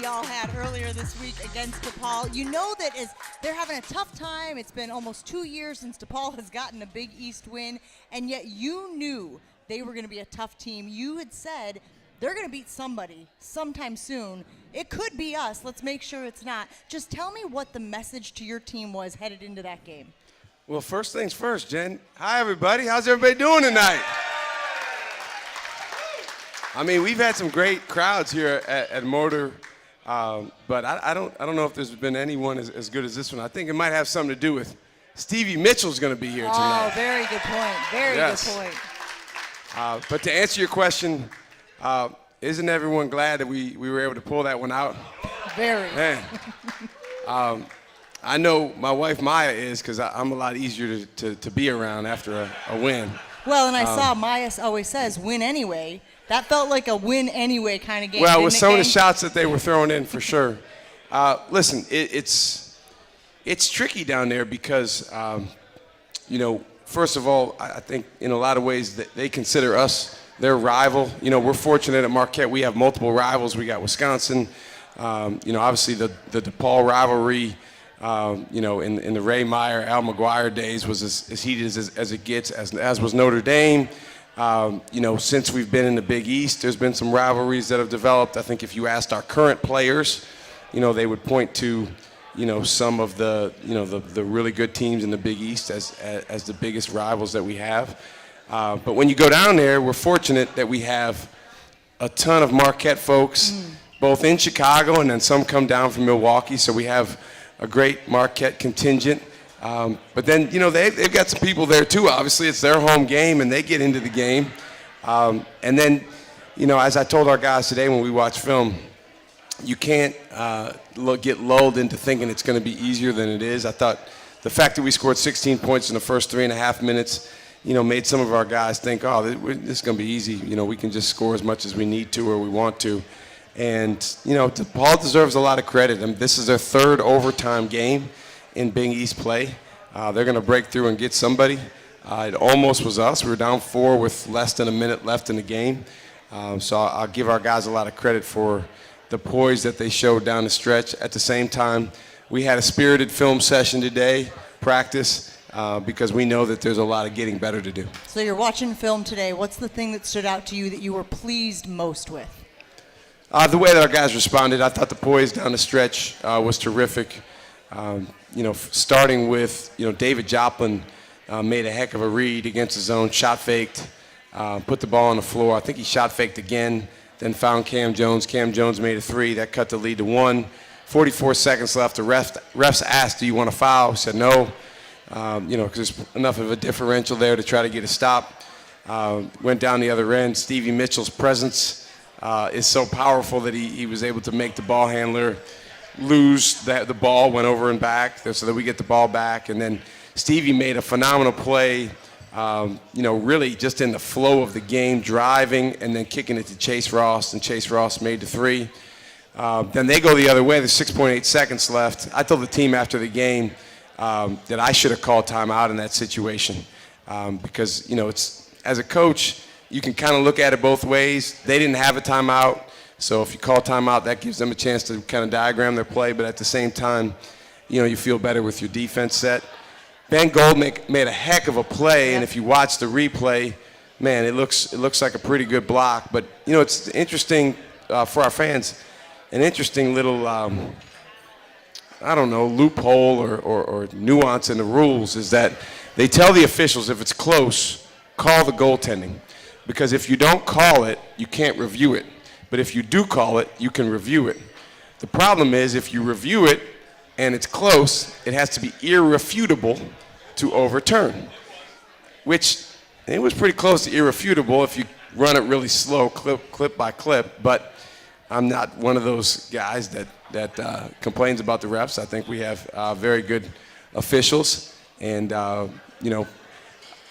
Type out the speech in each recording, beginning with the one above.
y'all had earlier this week against DePaul. You know that as they're having a tough time. It's been almost 2 years since DePaul has gotten a Big East win, and yet you knew they were going to be a tough team. You had said they're going to beat somebody sometime soon. It could be us. Let's make sure it's not. Just tell me what the message to your team was headed into that game. Well, first things first, Jen. Hi, everybody. How's everybody doing tonight? I mean, we've had some great crowds here at Motor, but I don't know if there's been anyone as good as this one. I think it might have something to do with Stevie Mitchell's going to be here tonight. Oh, very good point. Very good point. But to answer your question, isn't everyone glad that we were able to pull that one out? Very. Man. I know my wife Maya is, because I'm a lot easier to be around after a win. Well, and I saw Maya always says, win anyway. That felt like a win anyway kind of game. Well, with some of the shots that they were throwing in, for sure. Listen, it's tricky down there because, first of all, I think in a lot of ways that they consider us their rival. You know, we're fortunate at Marquette. We have multiple rivals. We got Wisconsin. Obviously the DePaul rivalry, in the Ray Meyer, Al McGuire days was as heated as it gets, as was Notre Dame. Since we've been in the Big East, there's been some rivalries that have developed. I think if you asked our current players, they would point to, some of the really good teams in the Big East as the biggest rivals that we have. But when you go down there, we're fortunate that we have a ton of Marquette folks, both in Chicago and then some come down from Milwaukee. So we have a great Marquette contingent. But then, they've got some people there too. Obviously, it's their home game, and they get into the game. And then, as I told our guys today when we watched film, you can't get lulled into thinking it's going to be easier than it is. I thought the fact that we scored 16 points in the first 3.5 minutes, made some of our guys think, oh, this is going to be easy. We can just score as much as we need to or we want to. And, DePaul deserves a lot of credit. I mean, this is their third overtime game in Big East play. They're going to break through and get somebody. It almost was us. We were down 4 with less than a minute left in the game. So I'll give our guys a lot of credit for the poise that they showed down the stretch. At the same time, we had a spirited film session today, practice, because we know that there's a lot of getting better to do. So you're watching film today. What's the thing that stood out to you that you were pleased most with? The way that our guys responded. I thought the poise down the stretch was terrific. Starting with, David Joplin made a heck of a read against his own, shot faked, put the ball on the floor. I think he shot faked again, then found Cam Jones. Cam Jones made a 3. That cut the lead to 1. 44 seconds left. The refs asked, do you want to foul? He said no, because there's enough of a differential there to try to get a stop. Went down the other end. Stevie Mitchell's presence is so powerful that he was able to make the ball handler lose the ball, went over and back so that we get the ball back. And then Stevie made a phenomenal play, really just in the flow of the game, driving and then kicking it to Chase Ross, and Chase Ross made the 3. Then they go the other way. There's 6.8 seconds left. I told the team after the game that I should have called timeout in that situation because, it's as a coach, you can kind of look at it both ways. They didn't have a timeout. So if you call timeout, that gives them a chance to kind of diagram their play. But at the same time, you feel better with your defense set. Ben Goldnick made a heck of a play, and if you watch the replay, man, it looks like a pretty good block. But it's interesting for our fans, an interesting little loophole or nuance in the rules is that they tell the officials if it's close, call the goaltending, because if you don't call it, you can't review it. But if you do call it, you can review it. The problem is if you review it and it's close, it has to be irrefutable to overturn, which it was pretty close to irrefutable if you run it really slow, clip by clip. But I'm not one of those guys that complains about the refs. I think we have very good officials. And,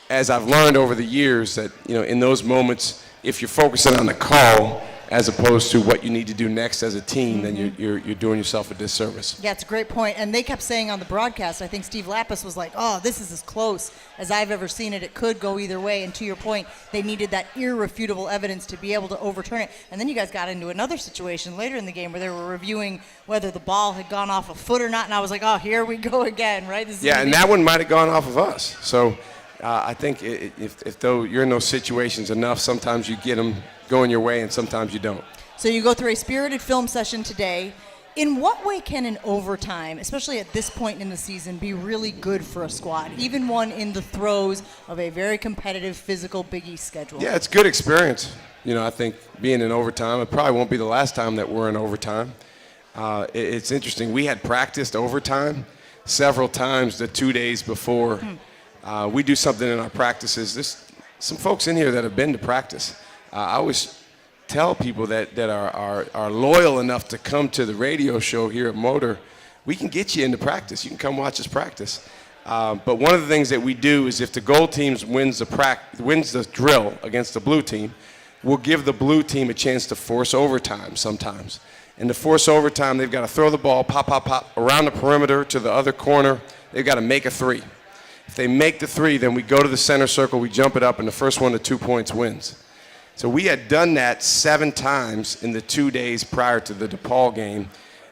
as I've learned over the years that, in those moments, if you're focusing on the call, as opposed to what you need to do next as a team, then you're doing yourself a disservice. Yeah, it's a great point. And they kept saying on the broadcast, I think Steve Lapis was like, oh, this is as close as I've ever seen it. It could go either way. And to your point, they needed that irrefutable evidence to be able to overturn it. And then you guys got into another situation later in the game where they were reviewing whether the ball had gone off a foot or not. And I was like, oh, here we go again, right? This is and that one might have gone off of us. So I think if though you're in those situations enough, sometimes you get them going your way and sometimes you don't. So you go through a spirited film session today. In what way can an overtime, especially at this point in the season, be really good for a squad, even one in the throes of a very competitive, physical Big East schedule? Yeah, it's good experience. I think being in overtime, it probably won't be the last time that we're in overtime. It's interesting. We had practiced overtime several times the 2 days before. We do something in our practices. There's some folks in here that have been to practice. I always tell people that are loyal enough to come to the radio show here at Motor, we can get you into practice. You can come watch us practice. But one of the things that we do is if the gold team wins the drill against the blue team, we'll give the blue team a chance to force overtime sometimes. And to force overtime, they've got to throw the ball, pop, pop, pop, around the perimeter to the other corner. They've got to make a three. If they make the three, then we go to the center circle, we jump it up, and the first one to 2 points wins. So we had done that 7 times in the 2 days prior to the DePaul game,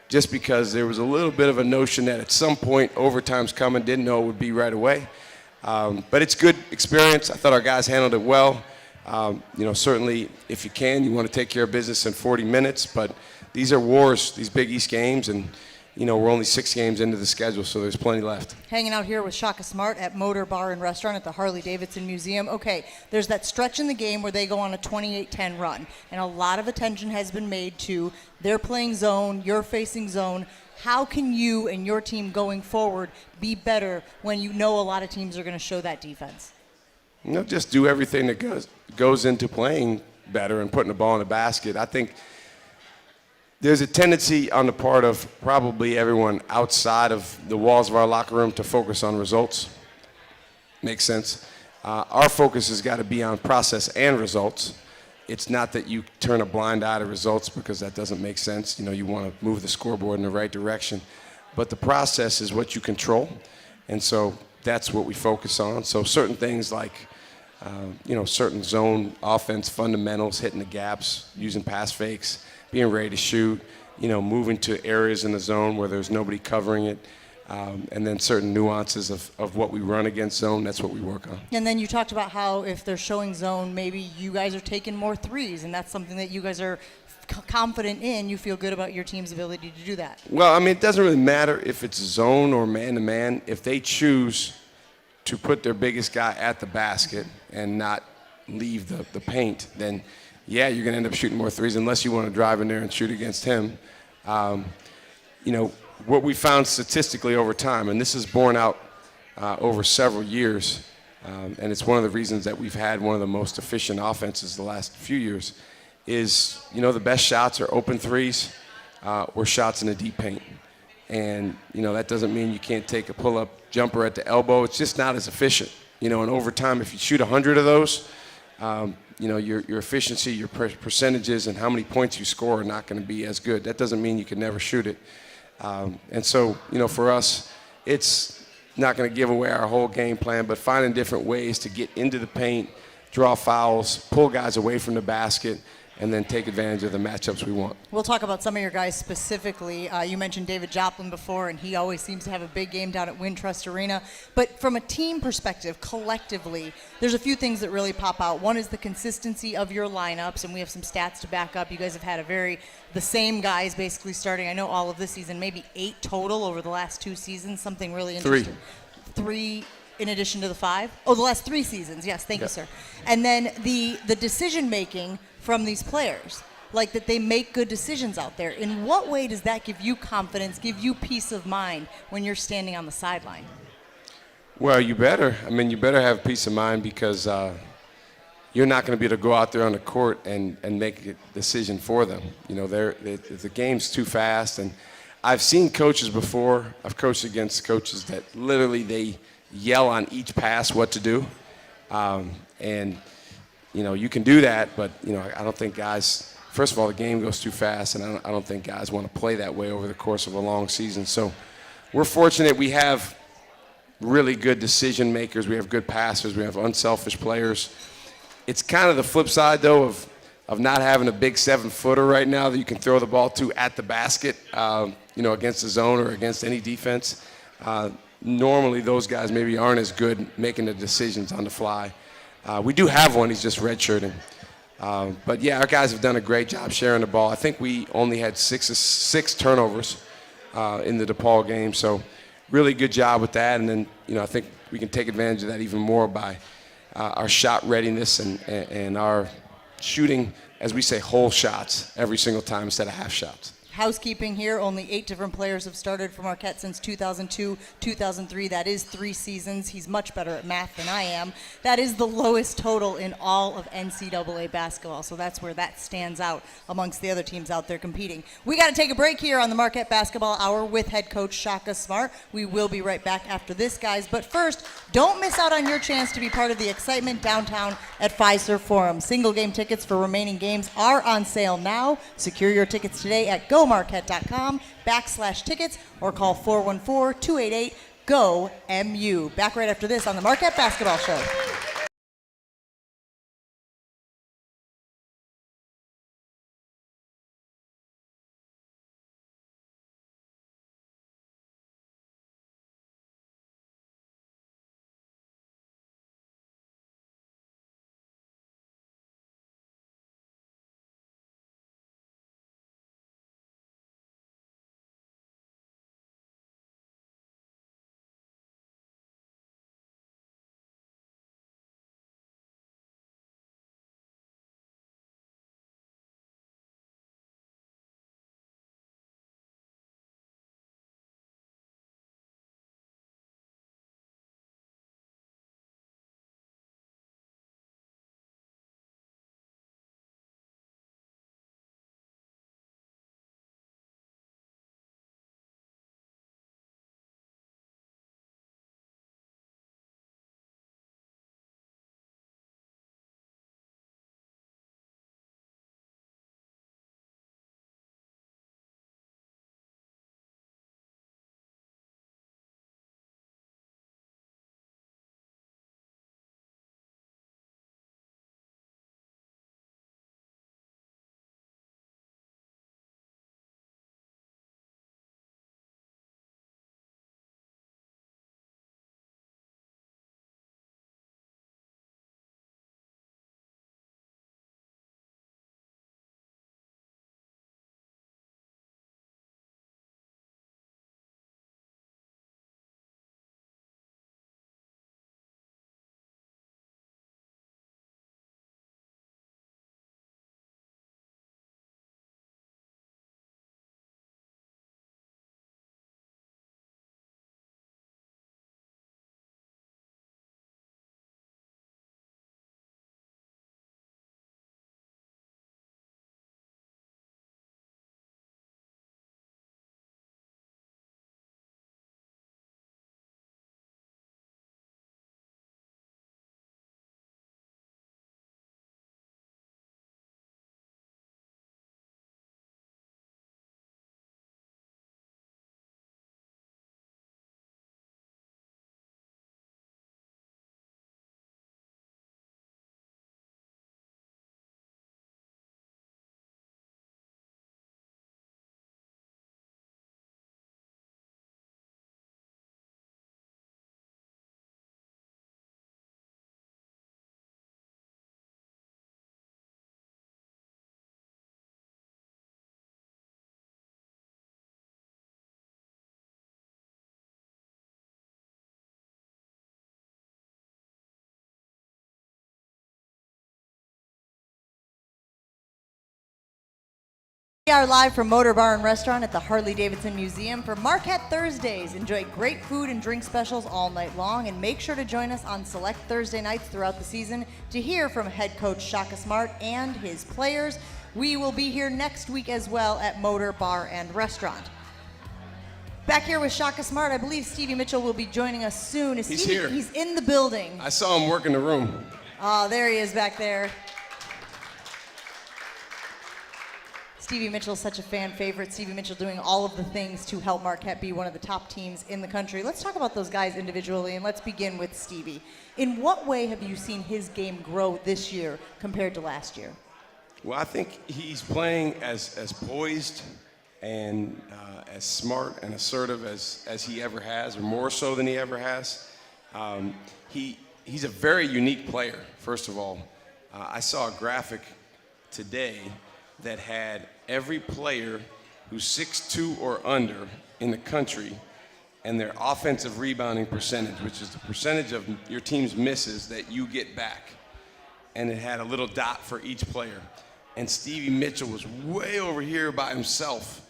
just because there was a little bit of a notion that at some point overtime's coming, didn't know it would be right away. But it's good experience. I thought our guys handled it well. Certainly if you can, you want to take care of business in 40 minutes, but these are wars, these Big East games, and we're only 6 games into the schedule, so there's plenty left. Hanging out here with Shaka Smart at Motor Bar and Restaurant at the Harley Davidson Museum. Okay, there's that stretch in the game where they go on a 28-10 run, and a lot of attention has been made to they're playing zone, you're facing zone. How can you and your team going forward be better when you know a lot of teams are going to show that defense? Just do everything that goes into playing better and putting the ball in the basket. I think there's a tendency on the part of probably everyone outside of the walls of our locker room to focus on results. Makes sense. Our focus has got to be on process and results. It's not that you turn a blind eye to results because that doesn't make sense. You want to move the scoreboard in the right direction. But the process is what you control. And so that's what we focus on. So certain things like, certain zone offense fundamentals, hitting the gaps, using pass fakes, being ready to shoot, moving to areas in the zone where there's nobody covering it, and then certain nuances of what we run against zone, that's what we work on. And then you talked about how if they're showing zone, maybe you guys are taking more threes, and that's something that you guys are confident in. You feel good about your team's ability to do that. Well, it doesn't really matter if it's zone or man-to-man. If they choose to put their biggest guy at the basket and not leave the paint, then yeah, you're going to end up shooting more threes unless you want to drive in there and shoot against him. What we found statistically over time, and this is borne out over several years, and it's one of the reasons that we've had one of the most efficient offenses the last few years, is, the best shots are open threes or shots in the deep paint. And, that doesn't mean you can't take a pull-up jumper at the elbow. It's just not as efficient. In overtime, if you shoot 100 of those, your efficiency, your percentages, and how many points you score are not going to be as good. That doesn't mean you can never shoot it. And so, for us, it's not going to give away our whole game plan, but finding different ways to get into the paint, draw fouls, pull guys away from the basket, and then take advantage of the matchups we want. We'll talk about some of your guys specifically. You mentioned David Joplin before, and he always seems to have a big game down at Wintrust Arena. But from a team perspective, collectively, there's a few things that really pop out. One is the consistency of your lineups, and we have some stats to back up. You guys have had the same guys basically starting, I know all of this season, maybe 8 total over the last 2 seasons, something really interesting. 3 in addition to the 5? Oh, the last 3 seasons. Yes, thank you, sir. And then the decision-making from these players, like that they make good decisions out there. In what way does that give you confidence, give you peace of mind when you're standing on the sideline? Well, you better. You better have peace of mind because you're not going to be able to go out there on the court and make a decision for them. The game's too fast. And I've seen coaches before. I've coached against coaches that literally they yell on each pass what to do. You can do that, but, I don't think guys first of all, the game goes too fast, and I don't think guys want to play that way over the course of a long season. So we're fortunate we have really good decision makers. We have good passers. We have unselfish players. It's kind of the flip side, though, of not having a big 7-footer right now that you can throw the ball to at the basket, against the zone or against any defense. Normally, those guys maybe aren't as good making the decisions on the fly. We do have one. He's just redshirting. But, yeah, our guys have done a great job sharing the ball. I think we only had six turnovers in the DePaul game, so really good job with that. And then, I think we can take advantage of that even more by our shot readiness and our shooting, as we say, whole shots every single time instead of half shots. Housekeeping here, only 8 different players have started for Marquette since 2002, 2003. That is 3 seasons. He's much better at math than I am. That is the lowest total in all of NCAA basketball, so that's where that stands out amongst the other teams out there competing. We got to take a break here on the Marquette Basketball Hour with head coach Shaka Smart. We will be right back after this, guys. But first, don't miss out on your chance to be part of the excitement downtown at Fiserv Forum. Single game tickets for remaining games are on sale now. Secure your tickets today at gomarquette.com/tickets or call 414-288-GO-MU. Back right after this on the Marquette Basketball Show. We are live from Motor Bar and Restaurant at the Harley Davidson Museum for Marquette Thursdays. Enjoy great food and drink specials all night long, and make sure to join us on select Thursday nights throughout the season to hear from head coach Shaka Smart and his players. We will be here next week as well at Motor Bar and Restaurant. Back here with Shaka Smart, I believe Stevie Mitchell will be joining us soon. He's here. He's in the building. I saw him working the room. Oh, there he is back there. Stevie Mitchell's such a fan favorite. Stevie Mitchell doing all of the things to help Marquette be one of the top teams in the country. Let's talk about those guys individually, and let's begin with Stevie. In what way have you seen his game grow this year compared to last year? Well, I think he's playing as poised and as smart and assertive as he ever has, or more so than he ever has. He's a very unique player, first of all. I saw a graphic today that had every player who's 6'2" or under in the country and their offensive rebounding percentage, which is the percentage of your team's misses that you get back. And it had a little dot for each player. And Stevie Mitchell was way over here by himself.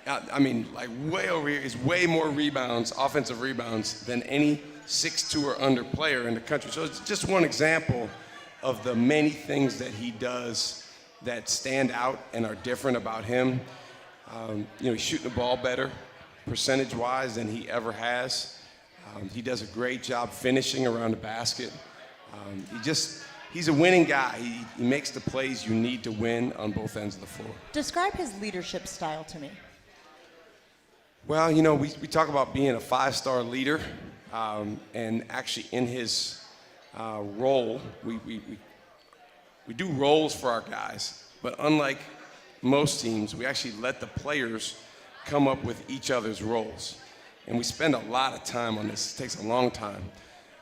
I mean, like way over here. He's way more rebounds, offensive rebounds, than any 6'2" or under player in the country. So it's just one example of the many things that he does that stand out and are different about him. He's shooting the ball better, percentage-wise, than he ever has. He does a great job finishing around the basket. He's a winning guy. He makes the plays you need to win on both ends of the floor. Describe his leadership style to me. Well, we talk about being a five-star leader, and actually in his role, we do roles for our guys, but unlike most teams, we actually let the players come up with each other's roles. And we spend a lot of time on this. It takes a long time.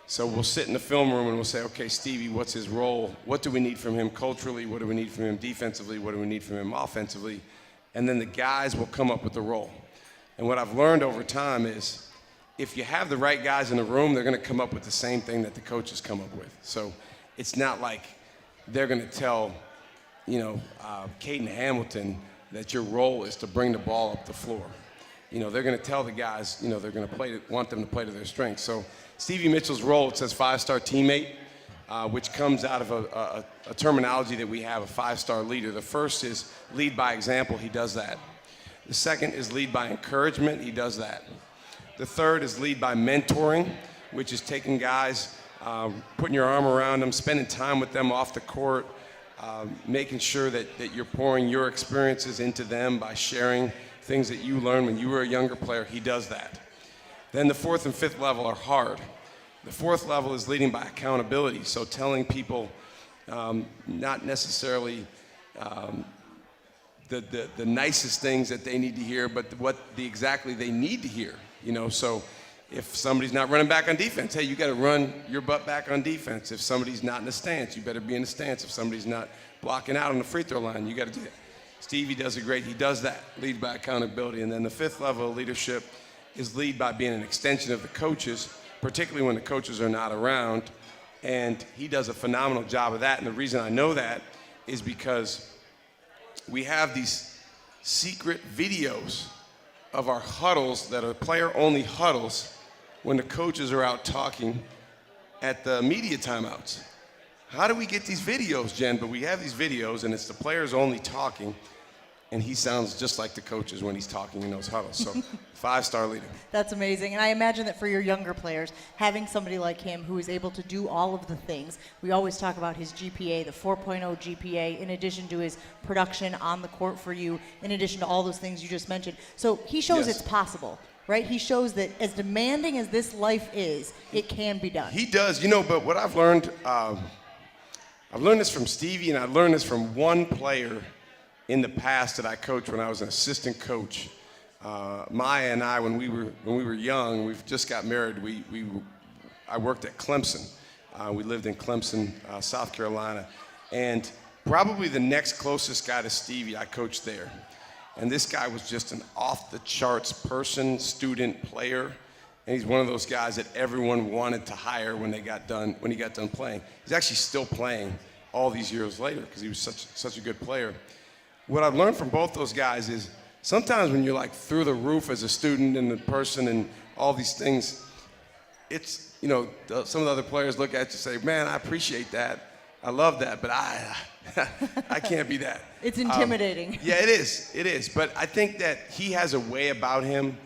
So we'll sit in the film room and we'll say, okay, Stevie, what's his role? What do we need from him culturally? What do we need from him defensively? What do we need from him offensively? And then the guys will come up with the role. And what I've learned over time is if you have the right guys in the room, they're going to come up with the same thing that the coaches come up with. So it's not like they're going to tell, Caden Hamilton that your role is to bring the ball up the floor. They're going to tell the guys, they're going to want them to play to their strengths. So Stevie Mitchell's role, it says five-star teammate, which comes out of a terminology that we have, a five-star leader. The first is lead by example. He does that. The second is lead by encouragement. He does that. The third is lead by mentoring, which is taking guys, putting your arm around them, spending time with them off the court, making sure that you're pouring your experiences into them by sharing things that you learned when you were a younger player. He does that. Then the fourth and fifth level are hard. The fourth level is leading by accountability, so telling people not necessarily the nicest things that they need to hear, but what exactly they need to hear. So if somebody's not running back on defense, hey, you got to run your butt back on defense. If somebody's not in the stance, you better be in the stance. If somebody's not blocking out on the free throw line, you got to do that. Stevie he does that, lead by accountability. And then the fifth level of leadership is lead by being an extension of the coaches, particularly when the coaches are not around. And he does a phenomenal job of that. And the reason I know that is because we have these secret videos of our huddles that are player-only huddles when the coaches are out talking at the media timeouts. How do we get these videos, Jen? But we have these videos, and it's the players only talking, and he sounds just like the coaches when he's talking in those huddles. So, five-star leader. That's amazing. And I imagine that for your younger players, having somebody like him who is able to do all of the things, we always talk about his GPA, the 4.0 GPA, in addition to his production on the court for you, in addition to all those things you just mentioned. So he shows It's possible, right? He shows that as demanding as this life is, it can be done. He does. But what I've learned, I've learned this from Stevie, and I learned this from one player in the past that I coached when I was an assistant coach. Maya and I, when we were young, we've just got married. I worked at Clemson. We lived in Clemson, South Carolina, and probably the next closest guy to Stevie I coached there. And this guy was just an off-the-charts person, student, player, and he's one of those guys that everyone wanted to hire when he got done playing. He's actually still playing all these years later because he was such a good player. What I've learned from both those guys is sometimes when you're like through the roof as a student and a person and all these things, it's, some of the other players look at you and say, man, I appreciate that. I love that, but I can't be that. It's intimidating. Yeah, it is. But I think that he has a way about him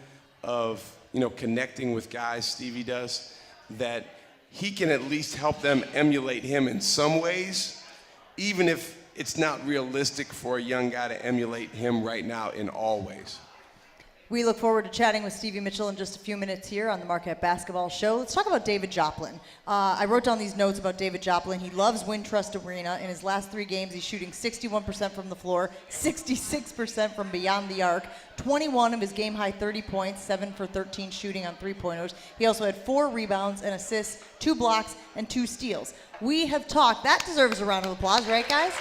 of, connecting with guys, Stevie does, that he can at least help them emulate him in some ways, even if it's not realistic for a young guy to emulate him right now in all ways. We look forward to chatting with Stevie Mitchell in just a few minutes here on the Marquette Basketball Show. Let's talk about David Joplin. I wrote down these notes about David Joplin. He loves Wintrust Arena. In his last 3 games, he's shooting 61% from the floor, 66% from beyond the arc, 21 of his game-high 30 points, 7 for 13 shooting on three-pointers. He also had 4 rebounds and assists, 2 blocks, and 2 steals. We have talked. That deserves a round of applause, right, guys?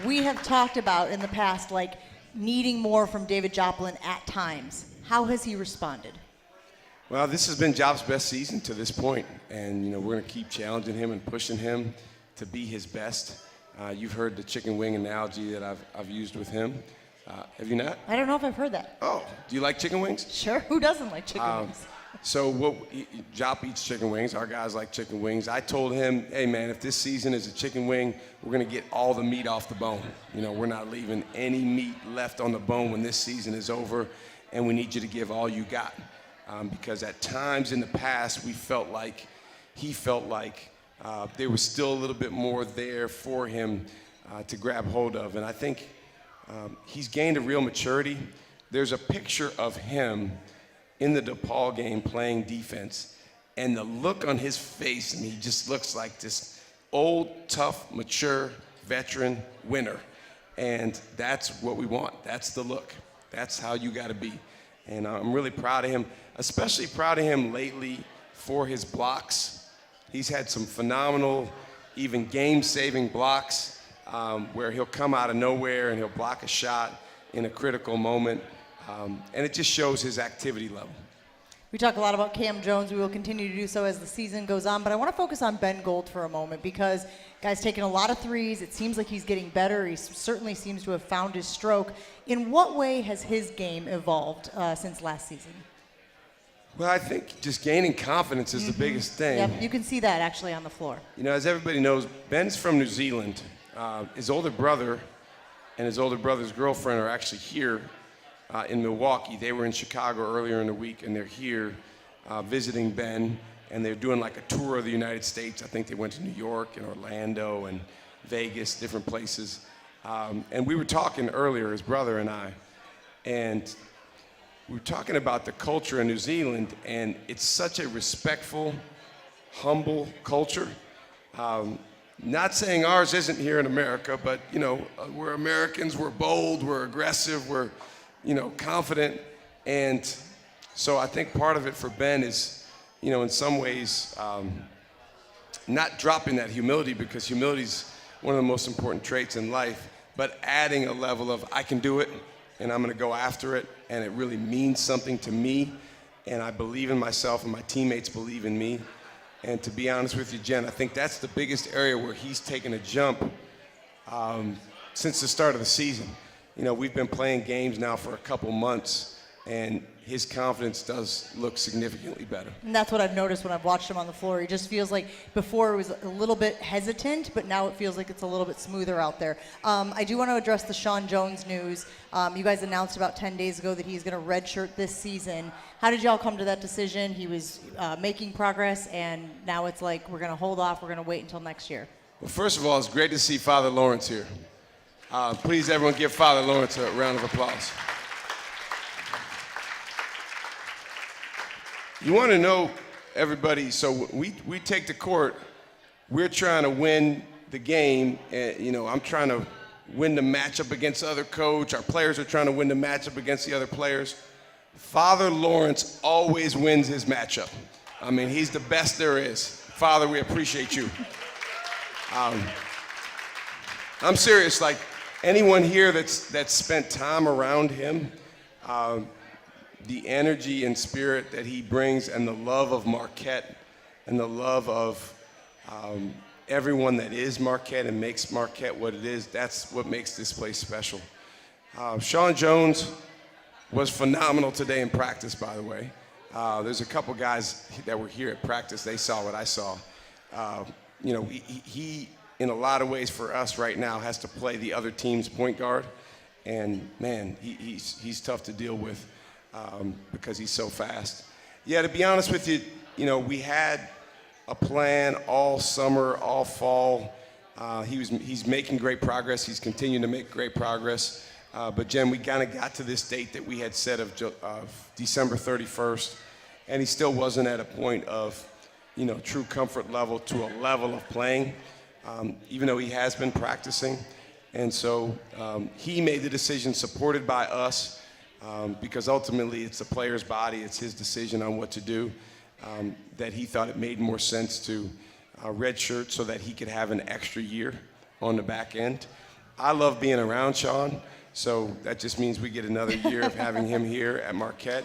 We have talked about in the past, like, needing more from David Joplin at times. How has he responded? Well, this has been Jop's best season to this point, and we're going to keep challenging him and pushing him to be his best. You've heard the chicken wing analogy that I've used with him. Have you not? I don't know if I've heard that. Oh, do you like chicken wings? Sure. Who doesn't like chicken wings? So Jop eats chicken wings. Our guys like chicken wings. I told him, hey, man, if this season is a chicken wing, we're going to get all the meat off the bone. We're not leaving any meat left on the bone when this season is over, and we need you to give all you got. Because at times in the past, he felt like there was still a little bit more there for him to grab hold of. And I think he's gained a real maturity. There's a picture of him in the DePaul game playing defense, and the look on his face, and he just looks like this old, tough, mature, veteran winner. And that's what we want. That's the look. That's how you got to be. And I'm really proud of him, especially proud of him lately for his blocks. He's had some phenomenal, even game-saving blocks where he'll come out of nowhere and he'll block a shot in a critical moment. And it just shows his activity level. We talk a lot about Cam Jones. We will continue to do so as the season goes on. But I want to focus on Ben Gold for a moment because guy's taking a lot of threes. It seems like he's getting better. He certainly seems to have found his stroke. In what way has his game evolved since last season? Well, I think just gaining confidence is the biggest thing. Yep, you can see that actually on the floor. As everybody knows, Ben's from New Zealand. His older brother and his older brother's girlfriend are actually here in Milwaukee. They were in Chicago earlier in the week, and they're here visiting Ben, and they're doing like a tour of the United States. I think they went to New York and Orlando and Vegas, different places. And we were talking earlier, his brother and I, and we were talking about the culture in New Zealand, and it's such a respectful, humble culture. Not saying ours isn't here in America, but, we're Americans, we're bold, we're aggressive, we're confident. And so I think part of it for Ben is, in some ways, not dropping that humility, because humility is one of the most important traits in life, but adding a level of I can do it and I'm going to go after it, and it really means something to me, and I believe in myself and my teammates believe in me. And to be honest with you, Jen, I think that's the biggest area where he's taken a jump since the start of the season. We've been playing games now for a couple months, and his confidence does look significantly better. And that's what I've noticed when I've watched him on the floor. He just feels like before it was a little bit hesitant, but now it feels like it's a little bit smoother out there. I do want to address the Sean Jones news. You guys announced about 10 days ago that he's going to redshirt this season. How did y'all come to that decision? He was making progress, and now it's like we're going to hold off. We're going to wait until next year. Well, first of all, it's great to see Father Lawrence here. Please, everyone, give Father Lawrence a round of applause. You want to know, everybody, so we take the court, we're trying to win the game, and, I'm trying to win the matchup against the other coach, our players are trying to win the matchup against the other players. Father Lawrence always wins his matchup. I mean, he's the best there is. Father, we appreciate you. I'm serious, like anyone here that's spent time around him, the energy and spirit that he brings, and the love of Marquette, and the love of everyone that is Marquette and makes Marquette what it is, that's what makes this place special. Sean Jones was phenomenal today in practice, by the way. There's a couple guys that were here at practice. They saw what I saw. He, in a lot of ways for us right now, has to play the other team's point guard. And, man, he's tough to deal with because he's so fast. Yeah, to be honest with you, we had a plan all summer, all fall. He's making great progress. He's continuing to make great progress. But Jen, we kind of got to this date that we had set of December 31st, and he still wasn't at a point of, true comfort level to a level of playing, even though he has been practicing. And so he made the decision, supported by us, because ultimately it's the player's body, it's his decision on what to do, that he thought it made more sense to redshirt so that he could have an extra year on the back end. I love being around Sean, so that just means we get another year of having him here at Marquette.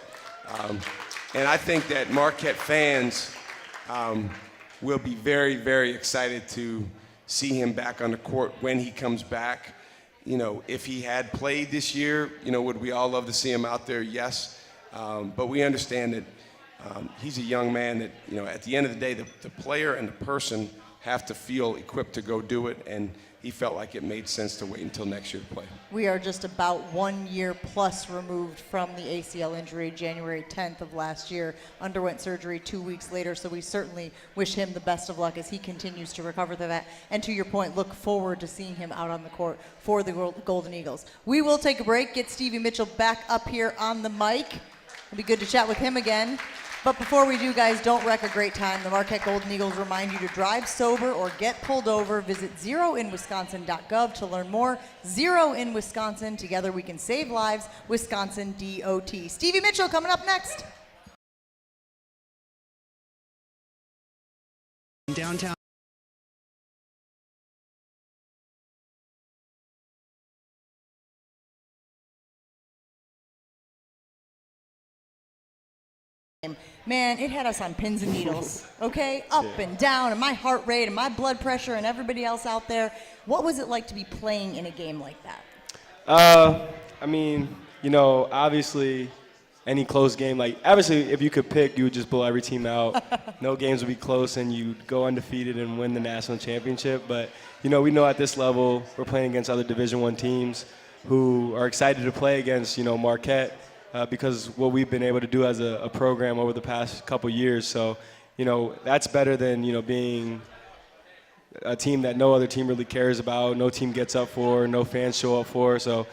And I think that Marquette fans will be very, very excited to see him back on the court when he comes back. If he had played this year, would we all love to see him out there? Yes. But we understand that he's a young man that, at the end of the day, the player and the person have to feel equipped to go do it, and he felt like it made sense to wait until next year to play. We are just about 1 year plus removed from the ACL injury. January 10th of last year, underwent surgery 2 weeks later, so we certainly wish him the best of luck as he continues to recover from that. And to your point, look forward to seeing him out on the court for the Golden Eagles. We will take a break, get Stevie Mitchell back up here on the mic. It'll be good to chat with him again. But before we do, guys, don't wreck a great time. The Marquette Golden Eagles remind you to drive sober or get pulled over. Visit zeroinwisconsin.gov to learn more. Zero in Wisconsin. Together we can save lives. Wisconsin DOT. Stevie Mitchell coming up next. Downtown. Man, it had us on pins and needles, okay? Up and down, and my heart rate and my blood pressure and everybody else out there. What was it like to be playing in a game like that? Obviously, any close game, obviously, if you could pick, you would just blow every team out. No games would be close, and you'd go undefeated and win the national championship. But, we know at this level, we're playing against other Division I teams who are excited to play against, Marquette. Because what we've been able to do as a program over the past couple years. So, that's better than, being a team that no other team really cares about, no team gets up for, no fans show up for. So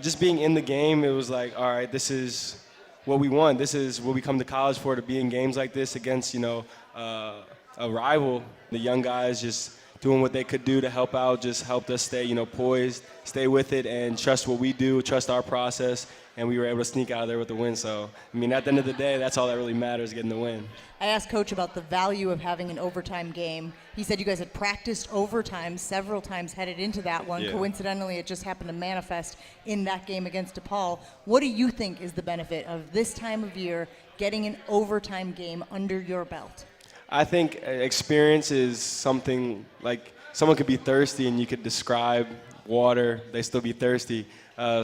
just being in the game, it was like, all right, this is what we want. This is what we come to college for, to be in games like this against, a rival. The young guys just doing what they could do to help out, just helped us stay, poised, stay with it, and trust what we do, trust our process. And we were able to sneak out of there with the win. So, at the end of the day, that's all that really matters, getting the win. I asked Coach about the value of having an overtime game. He said you guys had practiced overtime several times headed into that one. Yeah. Coincidentally, it just happened to manifest in that game against DePaul. What do you think is the benefit of this time of year, getting an overtime game under your belt? I think experience is something like someone could be thirsty and you could describe water, they still be thirsty.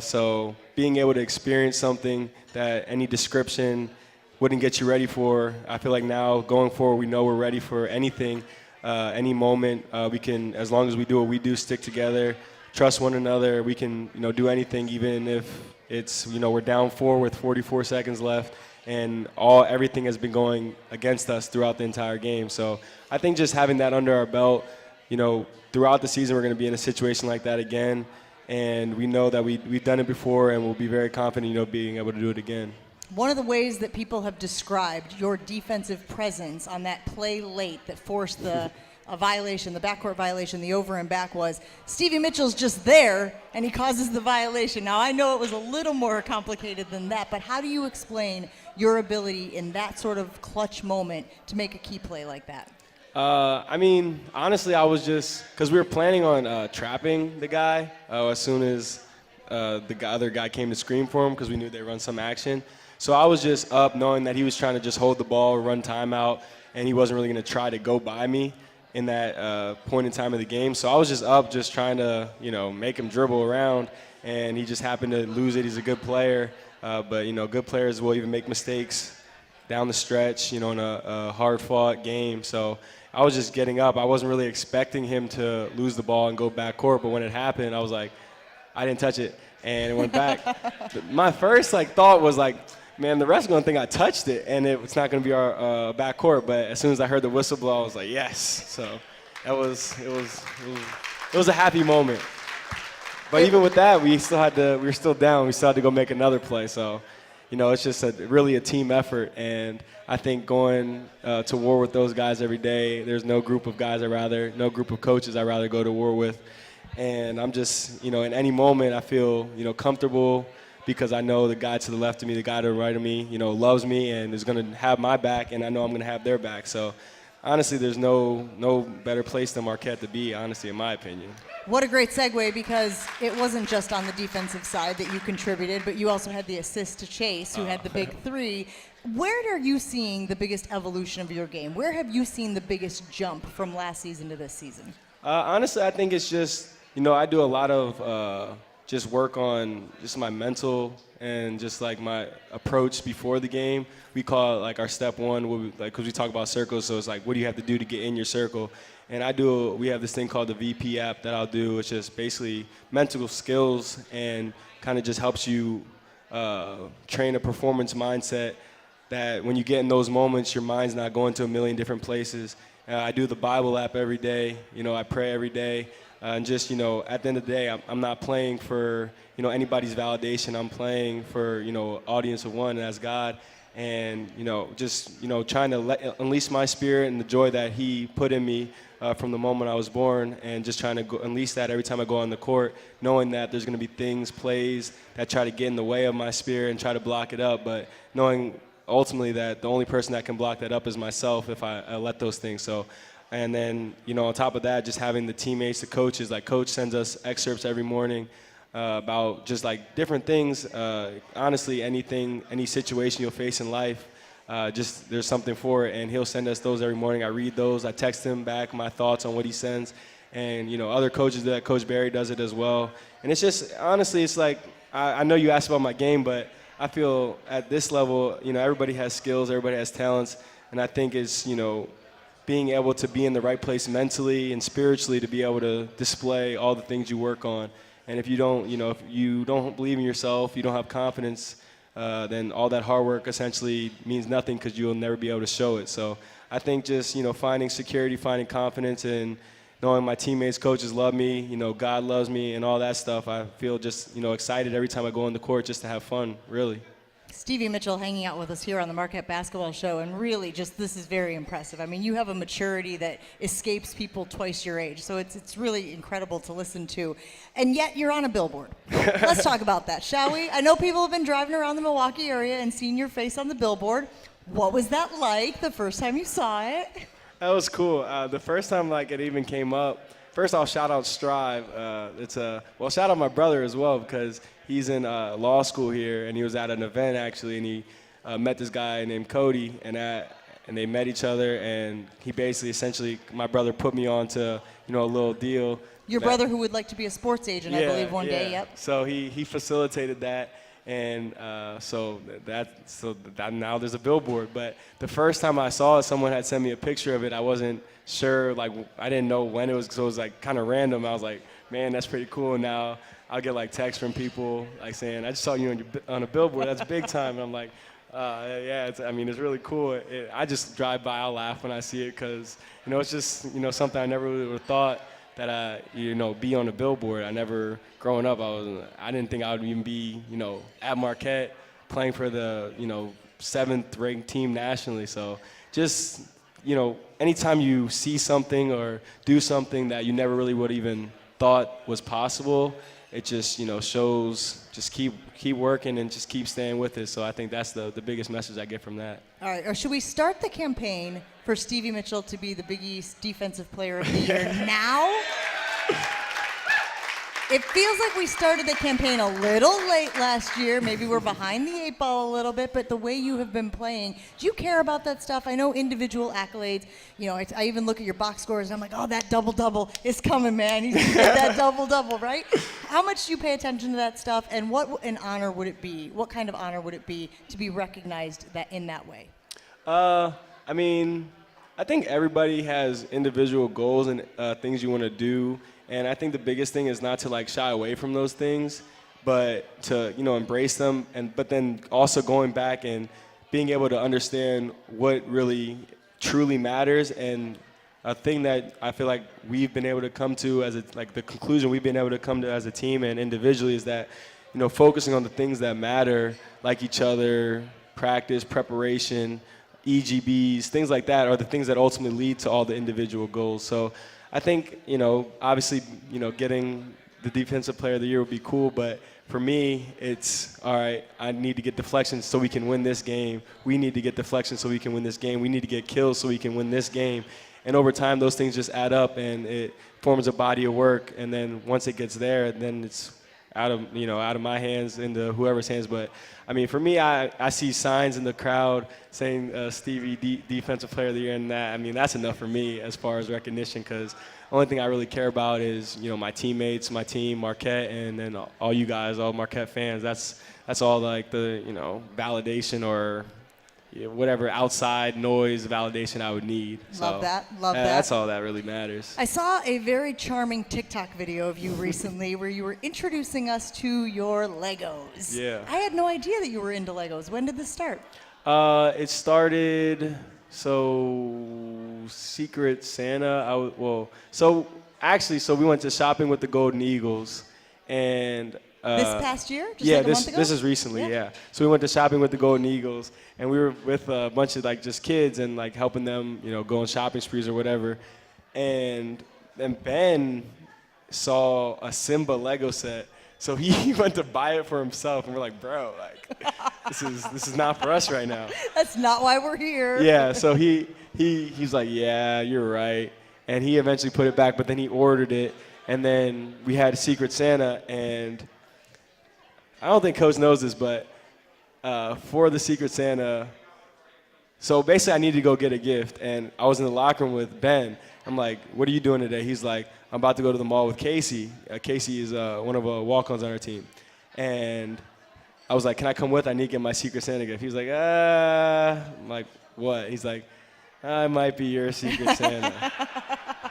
So being able to experience something that any description wouldn't get you ready for, I feel like now going forward we know we're ready for anything, any moment. We can, as long as we do what we do, stick together, trust one another. We can do anything, even if it's we're down 4 with 44 seconds left, and everything has been going against us throughout the entire game. So I think just having that under our belt, throughout the season we're going to be in a situation like that again. And we know that we've done it before, and we'll be very confident, being able to do it again. One of the ways that people have described your defensive presence on that play late that forced a violation, the backcourt violation, the over and back, was Stevie Mitchell's just there, and he causes the violation. Now, I know it was a little more complicated than that, but how do you explain your ability in that sort of clutch moment to make a key play like that? Honestly, I was just, because we were planning on trapping the guy as soon as the other guy came to screen for him, because we knew they'd run some action. So I was just up knowing that he was trying to just hold the ball, run timeout, and he wasn't really going to try to go by me in that point in time of the game. So I was just up, just trying to, make him dribble around, and he just happened to lose it. He's a good player, but, good players will even make mistakes down the stretch, in a hard-fought game. So I was just getting up. I wasn't really expecting him to lose the ball and go backcourt, but when it happened, I was like, I didn't touch it, and it went back. My first thought was Man, the ref's going to think I touched it, and it's not going to be our backcourt. But as soon as I heard the whistle blow, I was like, yes. So it was a happy moment. But even with that, we were still down. We still had to go make another play. So, it's just really a team effort. And I think going to war with those guys every day, there's no group of guys no group of coaches I'd rather go to war with. And I'm just, in any moment, I feel, comfortable, because I know the guy to the left of me, the guy to the right of me, loves me and is going to have my back, and I know I'm going to have their back. So, honestly, there's no better place than Marquette to be, honestly, in my opinion. What a great segue, because it wasn't just on the defensive side that you contributed, but you also had the assist to Chase, who had the big three. Where are you seeing the biggest evolution of your game? Where have you seen the biggest jump from last season to this season? Honestly, I think it's just, I do a lot of just work on just my mental and just like my approach before the game. We call it like our step one, because we talk about circles, so it's like, what do you have to do to get in your circle? And we have this thing called the VP app that I'll do. It's just basically mental skills and kind of just helps you train a performance mindset that when you get in those moments, your mind's not going to a million different places. I do the Bible app every day. I pray every day. And just, at the end of the day, I'm not playing for, anybody's validation. I'm playing for, audience of one, and that's God. And, just, trying to unleash my spirit and the joy that He put in me from the moment I was born, and just trying to unleash that every time I go on the court, knowing that there's going to be plays that try to get in the way of my spirit and try to block it up, but knowing ultimately that the only person that can block that up is myself if I let those things. So. And then, on top of that, just having the teammates, the coaches, like Coach sends us excerpts every morning about just like different things. Honestly, any situation you'll face in life, just there's something for it. And he'll send us those every morning. I read those. I text him back my thoughts on what he sends. And, other coaches do that. Coach Barry does it as well. And it's just, honestly, it's like, I know you asked about my game, but I feel at this level, everybody has skills, everybody has talents. And I think it's, being able to be in the right place mentally and spiritually to be able to display all the things you work on. And if you don't, if you don't believe in yourself, you don't have confidence, then all that hard work essentially means nothing, because you'll never be able to show it. So I think just, finding security, finding confidence, and knowing my teammates, coaches love me, God loves me, and all that stuff, I feel just, excited every time I go on the court just to have fun, really. Stevie Mitchell hanging out with us here on the Marquette Basketball Show, and really this is very impressive. I mean, you have a maturity that escapes people twice your age, so it's really incredible to listen to. And yet you're on a billboard. Let's talk about that, shall we? I know people have been driving around the Milwaukee area and seen your face on the billboard. What was that like the first time you saw it? That was cool. The first time it even came up, first I'll shout out Strive. Shout out my brother as well, because he's in law school here, and he was at an event actually, and he met this guy named Cody, and they met each other, and he basically, essentially, my brother put me on to, a little deal. Your brother who would like to be a sports agent, I believe, one day, yep. So he facilitated that, and so that now there's a billboard. But the first time I saw it, someone had sent me a picture of it. I wasn't sure, I didn't know when it was, so it was kind of random. I was like, man, that's pretty cool. And now I'll get texts from people saying, I just saw you on a billboard. That's big time. And I'm like, it's really cool. I just drive by, I'll laugh when I see it, because, it's just, something I never really would have thought that be on a billboard. I never, growing up, I didn't think I would even be, at Marquette playing for the, 7th ranked team nationally. So just, anytime you see something or do something that you never really would even thought was possible, it just, shows, just keep working and just keep staying with it. So I think that's the biggest message I get from that. All right, or should we start the campaign for Stevie Mitchell to be the Big East Defensive Player of the Year now? It feels like we started the campaign a little late last year. Maybe we're behind the 8 ball a little bit, but the way you have been playing, do you care about that stuff? I know individual accolades. I even look at your box scores, and I'm like, oh, that double-double is coming, man. He's going to get that double-double, right? How much do you pay attention to that stuff, and what an honor would it be? What kind of honor would it be to be recognized in that way? I think everybody has individual goals and things you want to do. And I think the biggest thing is not to shy away from those things. but to, embrace them, but then also going back and being able to understand what really truly matters. And a thing that I feel like we've been able to come to the conclusion we've been able to come to as a team and individually is that, focusing on the things that matter, like each other, practice, preparation, EGBs, things like that, are the things that ultimately lead to all the individual goals. So I think, obviously, getting the Defensive Player of the Year would be cool, but for me, it's, all right, I need to get deflections so we can win this game. We need to get deflections so we can win this game. We need to get kills so we can win this game. And over time, those things just add up, and it forms a body of work. And then once it gets there, then it's out of my hands into whoever's hands. But I mean, for me, I see signs in the crowd saying Stevie Defensive Player of the Year, and that, I mean, that's enough for me as far as recognition, because the only thing I really care about is, my teammates, my team, Marquette, and then all you guys, all Marquette fans. That's all like the, validation or whatever outside noise validation I would need. Love that. Love that. That's all that really matters. I saw a very charming TikTok video of you recently where you were introducing us to your Legos. Yeah. I had no idea that you were into Legos. When did this start? It started, Secret Santa. So we went to shopping with the Golden Eagles, and this past year? Just yeah, like a month ago? this is recently, yeah. So we went to shopping with the Golden Eagles, and we were with a bunch of just kids and helping them, go on shopping sprees or whatever. And then Ben saw a Lego set, so he went to buy it for himself, and we're like, bro, this is not for us right now. That's not why we're here. Yeah, so he's like, yeah, you're right. And he eventually put it back, but then he ordered it, and then we had Secret Santa, and I don't think Coach knows this, but for the Secret Santa, so basically I needed to go get a gift, and I was in the locker room with Ben. I'm like, what are you doing today? He's like, I'm about to go to the mall with Casey. Casey is one of the walk-ons on our team. And I was like, can I come with? I need to get my Secret Santa gift. He's like, I'm like, what? He's like, I might be your Secret Santa.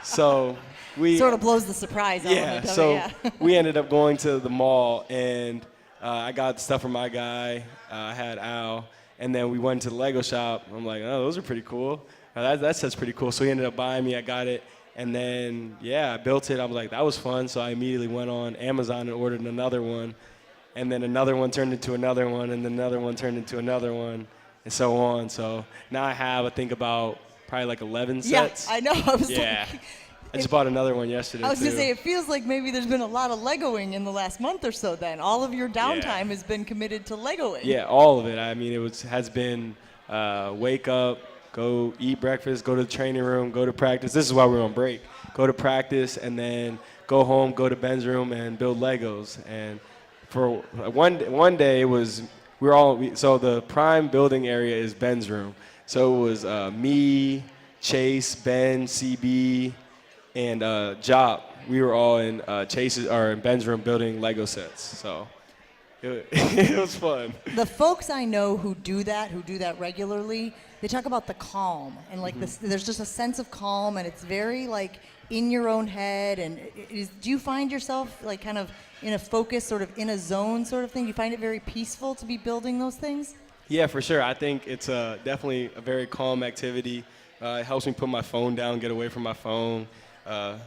So we sort of blows the surprise element of it, yeah. we ended up going to the mall, and I got stuff from my guy. I had Al, and then we went to the Lego shop. I'm like, oh, those are pretty cool. That set's pretty cool. So he ended up buying me. I got it, and then I built it. I was like, that was fun. So I immediately went on Amazon and ordered another one, and then another one turned into another one, and then another one turned into another one, and so on. So now I have, I think, about probably 11 sets. Yeah, I know. I was I just bought another one yesterday. I was going to say, it feels like maybe there's been a lot of Legoing in the last month or so then. All of your downtime has been committed to Legoing. Yeah, all of it. I mean, has been wake up, go eat breakfast, go to the training room, go to practice. This is why we're on break. Go to practice, and then go home, go to Ben's room, and build Legos. And for one day, it was, so the prime building area is Ben's room. So it was me, Chase, Ben, CB, and Jop. We were all in in Ben's room building Lego sets. So it was fun. The folks I know who do that regularly, they talk about the calm and there's just a sense of calm, and it's very in your own head. And do you find yourself kind of in a focus, sort of in a zone sort of thing? Do you find it very peaceful to be building those things? Yeah, for sure. I think it's definitely a very calm activity. It helps me put my phone down, get away from my phone,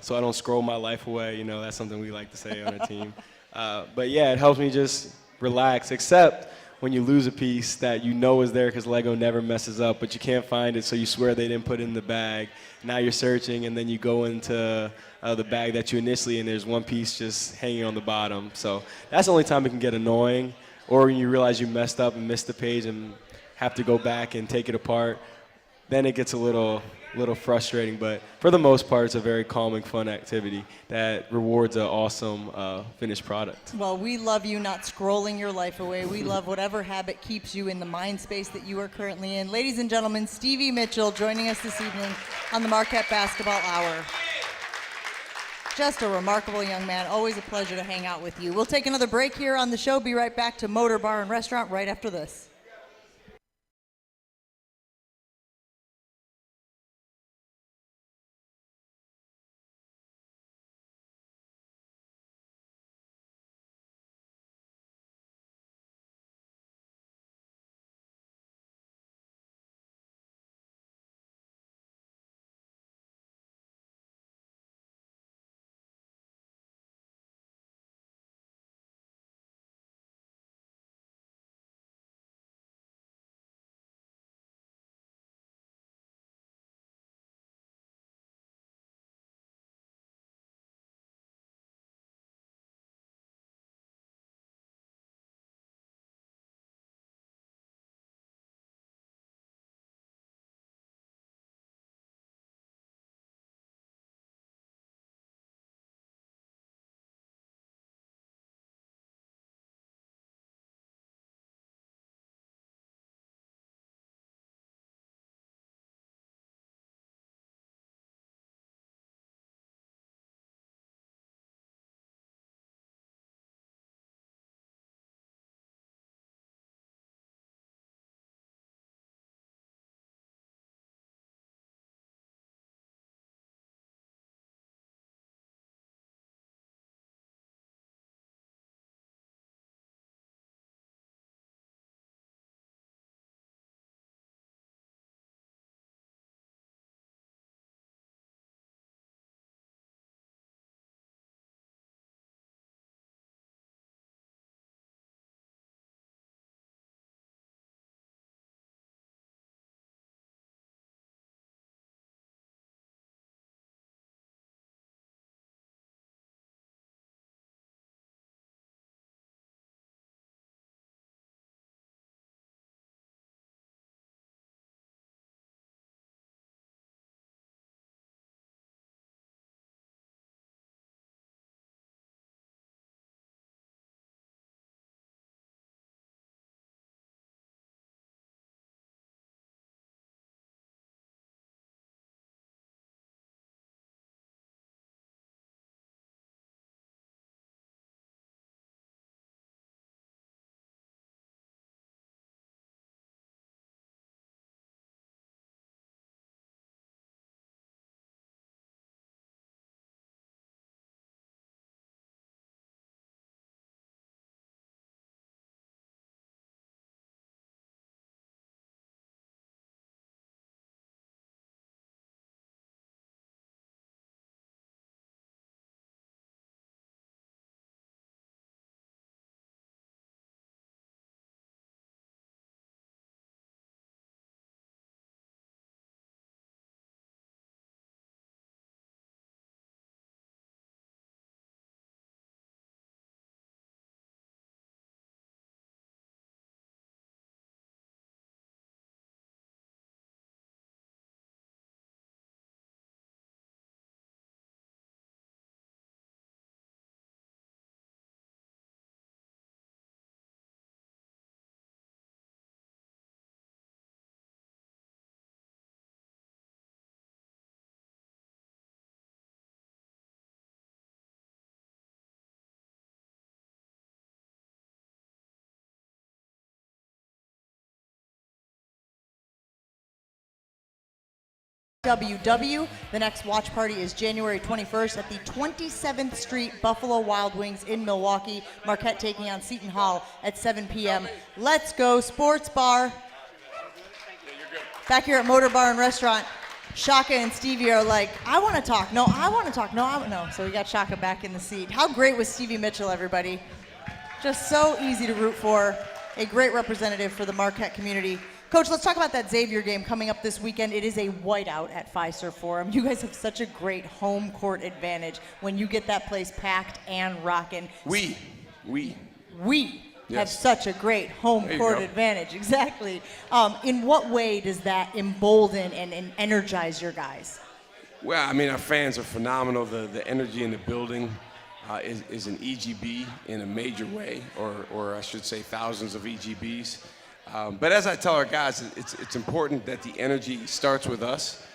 so I don't scroll my life away. That's something we like to say on our team. But yeah, it helps me just relax, except when you lose a piece that is there because Lego never messes up, but you can't find it, so you swear they didn't put it in the bag. Now you're searching, and then you go into the bag that you initially, and there's one piece just hanging on the bottom. So that's the only time it can get annoying, or when you realize you messed up and missed the page and have to go back and take it apart. Then it gets a little frustrating, but for the most part, it's a very calming, fun activity that rewards an awesome finished product. Well, we love you not scrolling your life away. We love whatever habit keeps you in the mind space that you are currently in. Ladies and gentlemen, Stevie Mitchell joining us this evening on the Marquette Basketball Hour. Just a remarkable young man. Always a pleasure to hang out with you. We'll take another break here on the show. Be right back to Motor Bar and Restaurant right after this. WW. The next watch party is January 21st at the 27th Street Buffalo Wild Wings in Milwaukee. Marquette taking on Seton Hall at 7 p.m. Let's go Sports Bar. Back here at Motor Bar and Restaurant, Shaka and Stevie are like, I want to talk. No, I want to talk. No. So we got Shaka back in the seat. How great was Stevie Mitchell, everybody? Just so easy to root for. A great representative for the Marquette community. Coach, let's talk about that Xavier game coming up this weekend. It is a whiteout at Fiserv Forum. You guys have such a great home court advantage when you get that place packed and rocking. We have such a great home court advantage. Exactly. In what way does that embolden and energize your guys? Well, I mean, our fans are phenomenal. The energy in the building is an EGB in a major way, or I should say thousands of EGBs. But as I tell our guys, it's important that the energy starts with us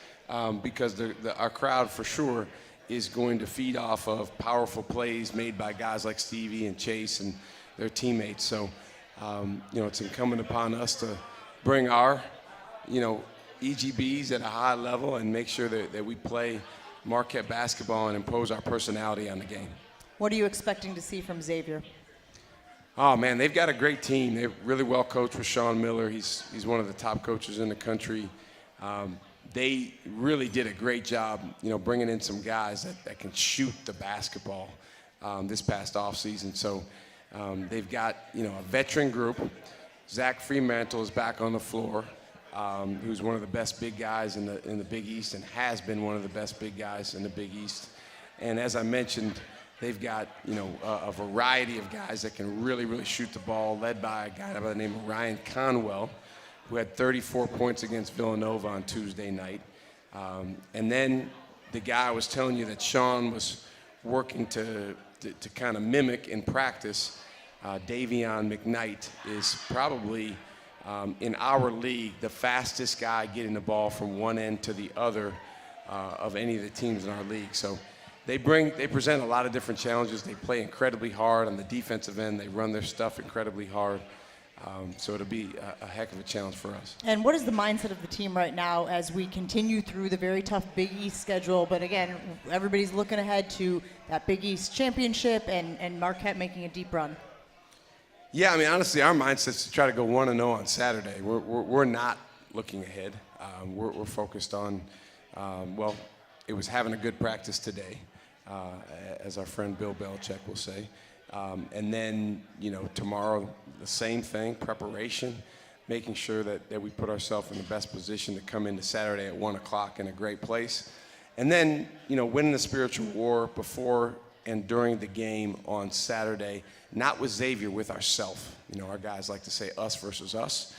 because our crowd for sure is going to feed off of powerful plays made by guys like Stevie and Chase and their teammates. So, it's incumbent upon us to bring our, EGBs at a high level and make sure that we play Marquette basketball and impose our personality on the game. What are you expecting to see from Xavier? Oh, man, they've got a great team. They're really well coached with Sean Miller. He's one of the top coaches in the country. They really did a great job, bringing in some guys that can shoot the basketball this past offseason. So they've got, a veteran group. Zach Fremantle is back on the floor, who's one of the best big guys in the Big East and has been one of the best big guys in the Big East. And as I mentioned, they've got, a variety of guys that can really, really shoot the ball, led by a guy by the name of Ryan Conwell, who had 34 points against Villanova on Tuesday night. And then the guy I was telling you that Sean was working to kind of mimic in practice, Davion McKnight, is probably, in our league, the fastest guy getting the ball from one end to the other of any of the teams in our league. So they present a lot of different challenges. They play incredibly hard on the defensive end. They run their stuff incredibly hard. So it'll be a heck of a challenge for us. And what is the mindset of the team right now as we continue through the very tough Big East schedule? But again, everybody's looking ahead to that Big East championship and Marquette making a deep run. Yeah, I mean, honestly, our mindset is to try to go 1-0 on Saturday. We're not looking ahead. We're focused on, it was having a good practice today. As our friend Bill Belichick will say. And then, tomorrow, the same thing, preparation, making sure that we put ourselves in the best position to come into Saturday at 1 o'clock in a great place. And then, winning the spiritual war before and during the game on Saturday, not with Xavier, with ourselves. Our guys like to say us versus us.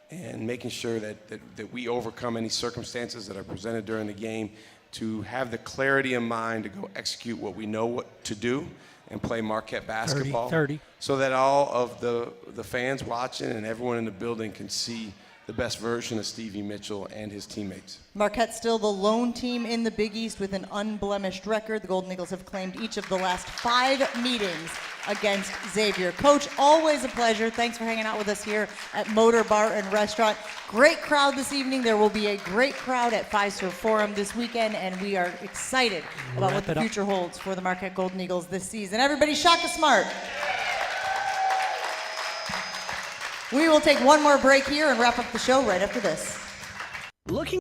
And making sure that we overcome any circumstances that are presented during the game, to have the clarity in mind to go execute what we know what to do and play Marquette basketball 30. So that all of the fans watching and everyone in the building can see the best version of Stevie Mitchell and his teammates. Marquette still the lone team in the Big East with an unblemished record. The Golden Eagles have claimed each of the last 5 meetings against Xavier. Coach, always a pleasure. Thanks for hanging out with us here at Motor Bar and Restaurant. Great crowd this evening. There will be a great crowd at Fiserv Forum this weekend, and we are excited about what the future holds for the Marquette Golden Eagles this season. Everybody, Shaka Smart. We will take one more break here and wrap up the show right after this. Looking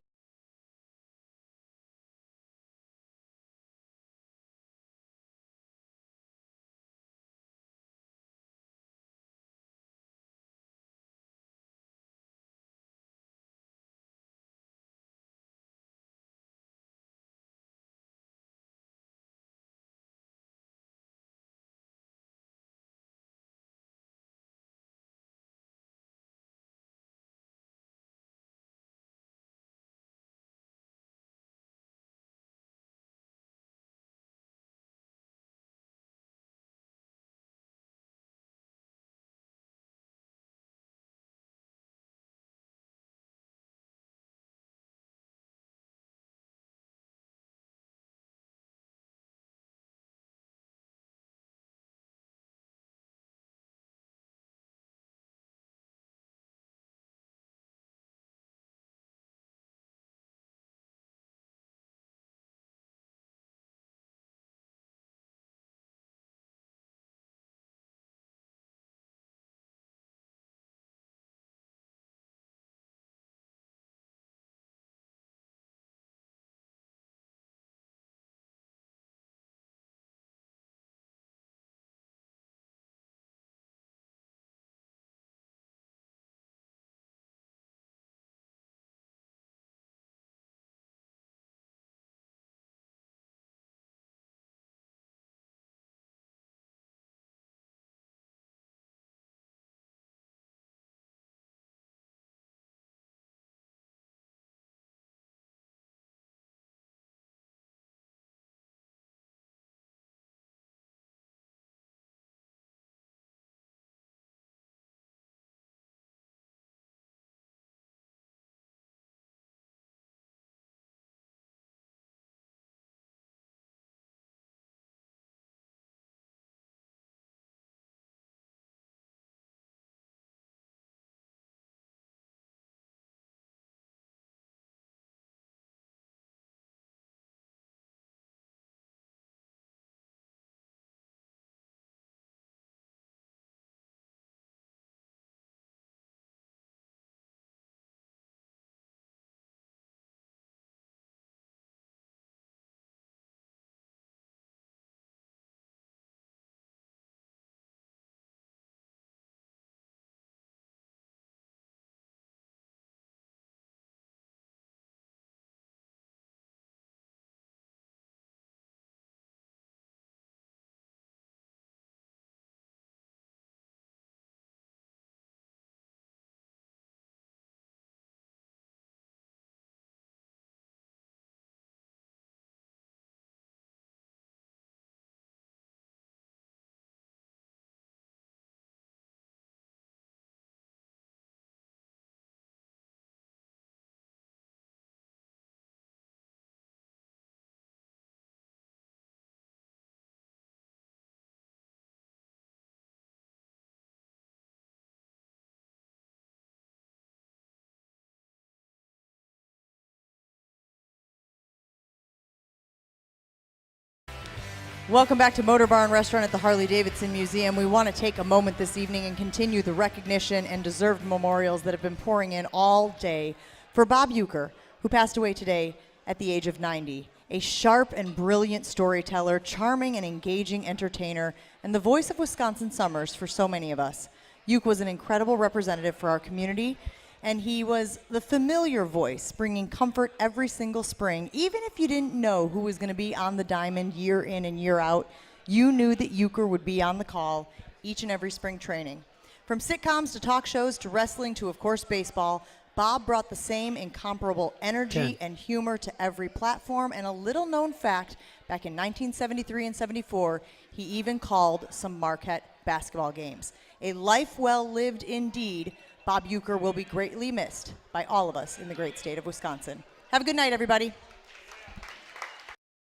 Welcome back to Motor Barn Restaurant at the Harley Davidson Museum. We want to take a moment this evening and continue the recognition and deserved memorials that have been pouring in all day for Bob Uecker, who passed away today at the age of 90. A sharp and brilliant storyteller, charming and engaging entertainer, and the voice of Wisconsin summers for so many of us. Uecker was an incredible representative for our community, and he was the familiar voice, bringing comfort every single spring. Even if you didn't know who was going to be on the diamond year in and year out, you knew that Uecker would be on the call each and every spring training. From sitcoms to talk shows to wrestling to, of course, baseball, Bob brought the same incomparable energy and humor to every platform. And a little-known fact, back in 1973 and 74, he even called some Marquette basketball games. A life well lived indeed. Bob Uecker will be greatly missed by all of us in the great state of Wisconsin. Have a good night, everybody.